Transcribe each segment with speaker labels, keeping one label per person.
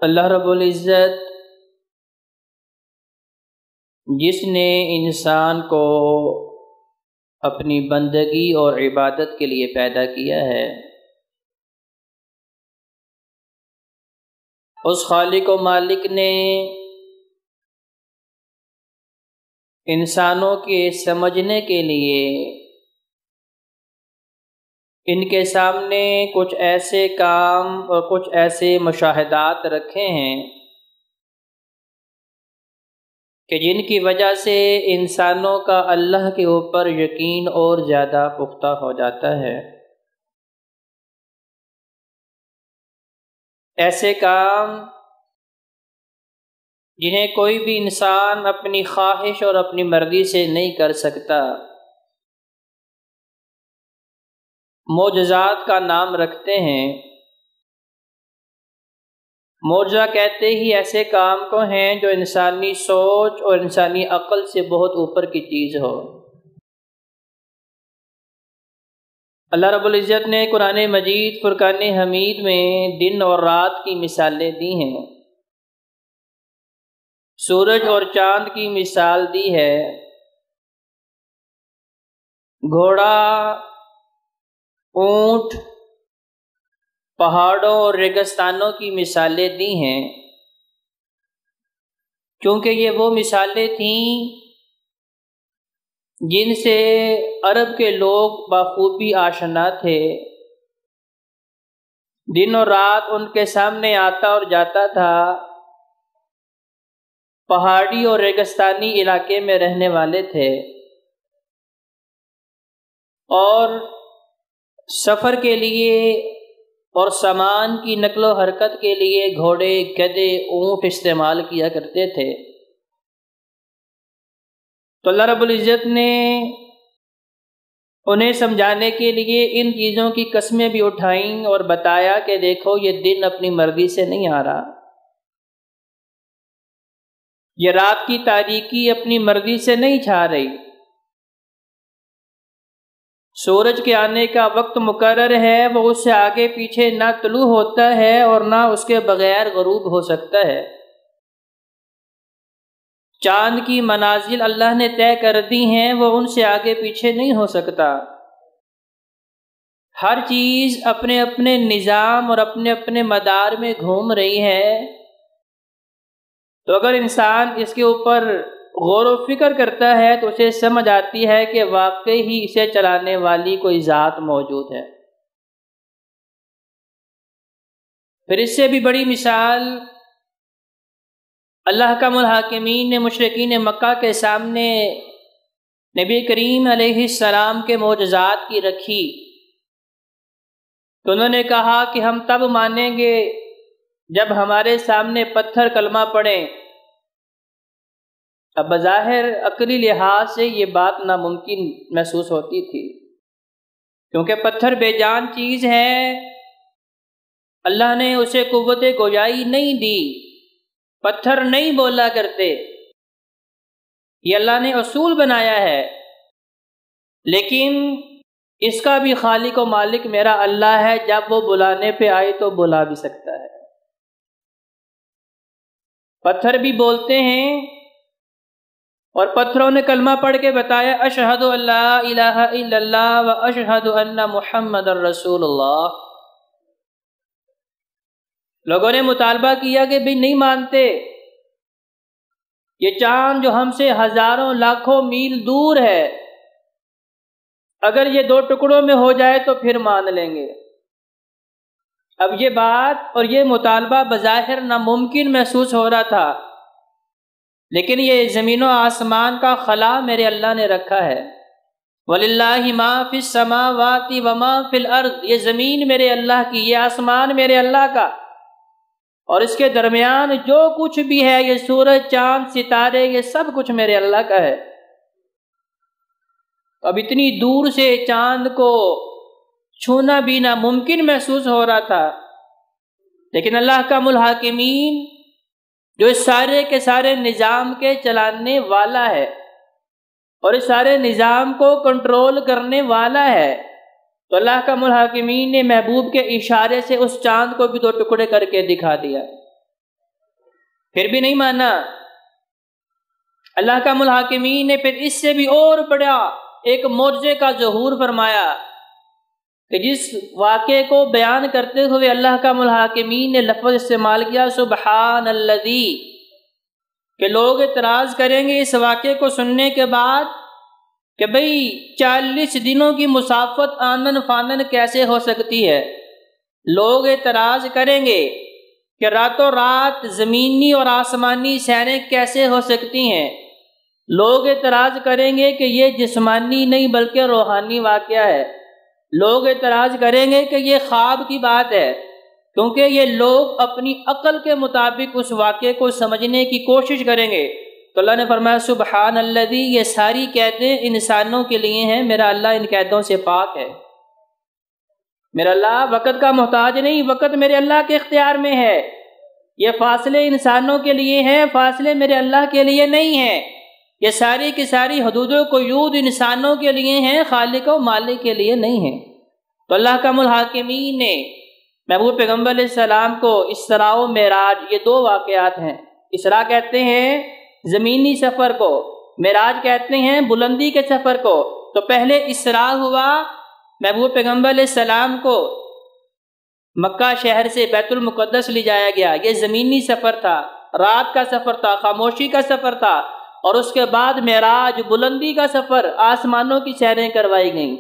Speaker 1: اللہ رب العزت جس نے انسان کو اپنی بندگی اور عبادت کے لیے پیدا کیا ہے، اس خالق و مالک نے انسانوں کے سمجھنے کے لیے ان کے سامنے کچھ ایسے کام اور کچھ ایسے مشاہدات رکھے ہیں کہ جن کی وجہ سے انسانوں کا اللہ کے اوپر یقین اور زیادہ پختہ ہو جاتا ہے۔ ایسے کام جنہیں کوئی بھی انسان اپنی خواہش اور اپنی مرضی سے نہیں کر سکتا، معجزات کا نام رکھتے ہیں۔ معجزہ کہتے ہی ایسے کام کو ہیں جو انسانی سوچ اور انسانی عقل سے بہت اوپر کی چیز ہو۔ اللہ رب العزت نے قرآن مجید فرقان حمید میں دن اور رات کی مثالیں دی ہیں، سورج اور چاند کی مثال دی ہے، گھوڑا، اونٹ، پہاڑوں اور ریگستانوں کی مثالیں دی ہیں، کیونکہ یہ وہ مثالیں تھیں جن سے عرب کے لوگ بخوبی آشنا تھے۔ دن اور رات ان کے سامنے آتا اور جاتا تھا، پہاڑی اور ریگستانی علاقے میں رہنے والے تھے، اور سفر کے لیے اور سامان کی نقل و حرکت کے لیے گھوڑے، گدھے، اونٹ استعمال کیا کرتے تھے۔ تو اللہ رب العزت نے انہیں سمجھانے کے لیے ان چیزوں کی قسمیں بھی اٹھائیں اور بتایا کہ دیکھو یہ دن اپنی مرضی سے نہیں آ رہا، یہ رات کی تاریکی اپنی مرضی سے نہیں چھا رہی، سورج کے آنے کا وقت مقرر ہے، وہ اس سے آگے پیچھے نہ طلوع ہوتا ہے اور نہ اس کے بغیر غروب ہو سکتا ہے۔ چاند کی منازل اللہ نے طے کر دی ہیں، وہ ان سے آگے پیچھے نہیں ہو سکتا۔ ہر چیز اپنے اپنے نظام اور اپنے اپنے مدار میں گھوم رہی ہے۔ تو اگر انسان اس کے اوپر غور و فکر کرتا ہے تو اسے سمجھ آتی ہے کہ واقعی ہی اسے چلانے والی کوئی ذات موجود ہے۔ پھر اس سے بھی بڑی مثال اللہ کا الحاکمین نے مشرکین مکہ کے سامنے نبی کریم علیہ السلام کے معجزات کی رکھی، تو انہوں نے کہا کہ ہم تب مانیں گے جب ہمارے سامنے پتھر کلمہ پڑھیں۔ اب بظاہر عقلی لحاظ سے یہ بات ناممکن محسوس ہوتی تھی، کیونکہ پتھر بے جان چیز ہے، اللہ نے اسے قوت گویائی نہیں دی، پتھر نہیں بولا کرتے، یہ اللہ نے اصول بنایا ہے، لیکن اس کا بھی خالق و مالک میرا اللہ ہے، جب وہ بلانے پہ آئے تو بلا بھی سکتا ہے۔ پتھر بھی بولتے ہیں، اور پتھروں نے کلمہ پڑھ کے بتایا اشہد ان لا الہ الا اللہ و اشہد ان محمد رسول اللہ۔ لوگوں نے مطالبہ کیا کہ بھی نہیں مانتے، یہ چاند جو ہم سے ہزاروں لاکھوں میل دور ہے، اگر یہ دو ٹکڑوں میں ہو جائے تو پھر مان لیں گے۔ اب یہ بات اور یہ مطالبہ بظاہر ناممکن محسوس ہو رہا تھا، لیکن یہ زمین و آسمان کا خلا میرے اللہ نے رکھا ہے۔ وَلِلَّهِ مَا فِي السَّمَاوَاتِ وَمَا فِي الْأَرْضِ، یہ زمین میرے اللہ کی، یہ آسمان میرے اللہ کا، اور اس کے درمیان جو کچھ بھی ہے، یہ سورج، چاند، ستارے، یہ سب کچھ میرے اللہ کا ہے۔ اب اتنی دور سے چاند کو چھونا بھی ناممکن محسوس ہو رہا تھا، لیکن اللہ کا الحاکمین جو اس سارے کے سارے نظام کے چلانے والا ہے اور اس سارے نظام کو کنٹرول کرنے والا ہے، تو اللہ کا الحاکمین نے محبوب کے اشارے سے اس چاند کو بھی دو ٹکڑے کر کے دکھا دیا۔ پھر بھی نہیں مانا۔ اللہ کا الحاکمین نے پھر اس سے بھی اور بڑا ایک معجزے کا ظہور فرمایا کہ جس واقعے کو بیان کرتے ہوئے اللہ کا الحاکمین نے لفظ استعمال کیا سبحان الذی، کہ لوگ اعتراض کریں گے اس واقعے کو سننے کے بعد کہ بھئی 40 دنوں کی مسافت آنن فانن کیسے ہو سکتی ہے۔ لوگ اعتراض کریں گے کہ راتوں رات زمینی اور آسمانی سیریں کیسے ہو سکتی ہیں۔ لوگ اعتراض کریں گے کہ یہ جسمانی نہیں بلکہ روحانی واقعہ ہے۔ لوگ اعتراض کریں گے کہ یہ خواب کی بات ہے، کیونکہ یہ لوگ اپنی عقل کے مطابق اس واقعے کو سمجھنے کی کوشش کریں گے۔ تو اللہ نے فرمایا سبحان الذی، یہ ساری قیدیں انسانوں کے لیے ہیں، میرا اللہ ان قیدوں سے پاک ہے۔ میرا اللہ وقت کا محتاج نہیں، وقت میرے اللہ کے اختیار میں ہے۔ یہ فاصلے انسانوں کے لیے ہیں، فاصلے میرے اللہ کے لیے نہیں ہیں۔ یہ ساری کی ساری حدود و قیود انسانوں کے لیے ہیں، خالق و مالک کے لیے نہیں ہیں۔ تو اللہ کا الحاکمین نے محبوب پیغمبر علیہ السلام کو اسراء و معراج، یہ 2 واقعات ہیں۔ اسراء کہتے ہیں زمینی سفر کو، معراج کہتے ہیں بلندی کے سفر کو۔ تو پہلے اسراء ہوا، محبوب پیغمبر علیہ السلام کو مکہ شہر سے بیت المقدس لے جایا گیا، یہ زمینی سفر تھا، رات کا سفر تھا، خاموشی کا سفر تھا۔ اور اس کے بعد معراج، بلندی کا سفر، آسمانوں کی سیریں کروائی گئیں۔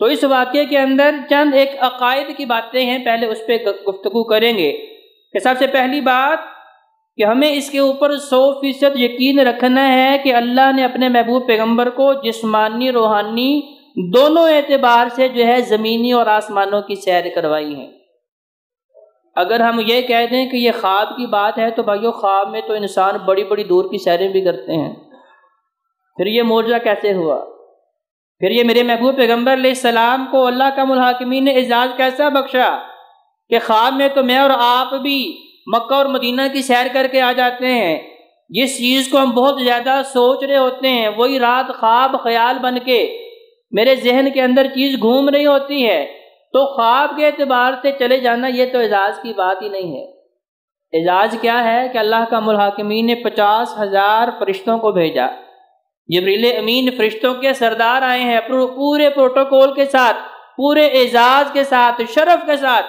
Speaker 1: تو اس واقعے کے اندر چند ایک عقائد کی باتیں ہیں، پہلے اس پہ گفتگو کریں گے کہ سب سے پہلی بات کہ ہمیں اس کے اوپر 100% یقین رکھنا ہے کہ اللہ نے اپنے محبوب پیغمبر کو جسمانی روحانی دونوں اعتبار سے جو ہے زمینی اور آسمانوں کی سیر کروائی ہیں۔ اگر ہم یہ کہہ دیں کہ یہ خواب کی بات ہے تو بھائیو خواب میں تو انسان بڑی بڑی دور کی سیریں بھی کرتے ہیں، پھر یہ معجزہ کیسے ہوا؟ پھر یہ میرے محبوب پیغمبر علیہ السلام کو اللہ کا الحاکمین نے اعزاز کیسا بخشا کہ خواب میں تو میں اور آپ بھی مکہ اور مدینہ کی سیر کر کے آ جاتے ہیں۔ جس چیز کو ہم بہت زیادہ سوچ رہے ہوتے ہیں وہی رات خواب خیال بن کے میرے ذہن کے اندر چیز گھوم رہی ہوتی ہے۔ تو خواب کے اعتبار سے چلے جانا یہ تو اعزاز کی بات ہی نہیں ہے۔ اعزاز کیا ہے کہ اللہ کا الحاکمین نے 50,000 فرشتوں کو بھیجا، جبریل امین فرشتوں کے سردار آئے ہیں پورے پروٹوکول کے ساتھ، پورے اعزاز کے ساتھ، شرف کے ساتھ۔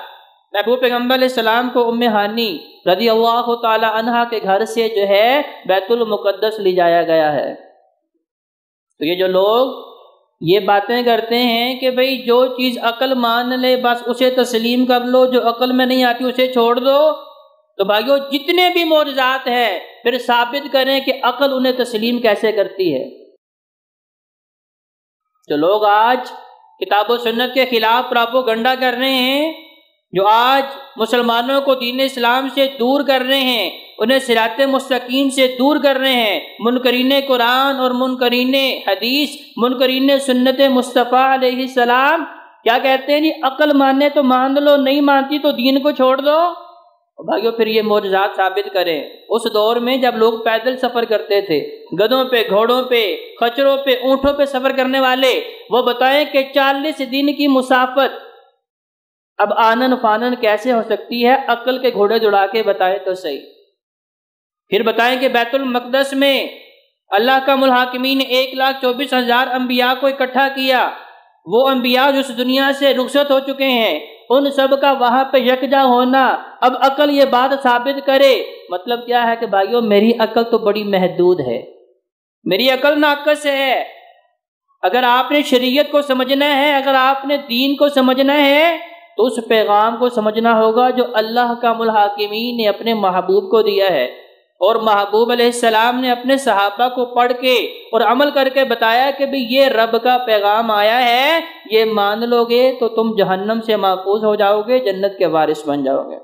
Speaker 1: محبوب پیغمبر علیہ السلام کو ام ہانی رضی اللہ تعالی عنہا کے گھر سے جو ہے بیت المقدس لے جایا گیا ہے۔ تو یہ جو لوگ یہ باتیں کرتے ہیں کہ بھئی جو چیز عقل مان لے بس اسے تسلیم کر لو، جو عقل میں نہیں آتی اسے چھوڑ دو، تو بھائیو جتنے بھی معجزات ہیں پھر ثابت کریں کہ عقل انہیں تسلیم کیسے کرتی ہے۔ جو لوگ آج کتاب و سنت کے خلاف پراپوگنڈا کر رہے ہیں، جو آج مسلمانوں کو دین اسلام سے دور کر رہے ہیں، انہیں صراط مستقیم سے دور کر رہے ہیں، منکرین قرآن اور منکرین حدیث، منکرین سنت مصطفیٰ علیہ السلام کیا کہتے ہیں جی عقل ماننے تو مان لو، نہیں مانتی تو دین کو چھوڑ دو۔ بھائیو پھر یہ معجزات ثابت کریں۔ اس دور میں جب لوگ پیدل سفر کرتے تھے، گدھوں پہ، گھوڑوں پہ، خچروں پہ، اونٹوں پہ سفر کرنے والے، وہ بتائیں کہ 40 دن کی مسافت اب آنن فانن کیسے ہو سکتی ہے؟ عقل کے گھوڑے دوڑا کے بتائیں تو صحیح۔ پھر بتائیں کہ بیت المقدس میں اللہ کا الحاکمین نے 1,24,000 انبیاء کو اکٹھا کیا، وہ انبیاء جو اس دنیا سے رخصت ہو چکے ہیں، ان سب کا وہاں پہ یکجا ہونا، اب عقل یہ بات ثابت کرے۔ مطلب کیا ہے کہ بھائیو میری عقل تو بڑی محدود ہے، میری عقل ناقص ہے۔ اگر آپ نے شریعت کو سمجھنا ہے، اگر آپ نے دین کو سمجھنا ہے تو اس پیغام کو سمجھنا ہوگا جو اللہ کا الحاکمین نے اپنے محبوب کو دیا ہے، اور محبوب علیہ السلام نے اپنے صحابہ کو پڑھ کے اور عمل کر کے بتایا کہ بھی یہ رب کا پیغام آیا ہے، یہ مان لو گے تو تم جہنم سے محفوظ ہو جاؤ گے، جنت کے وارث بن جاؤ گے۔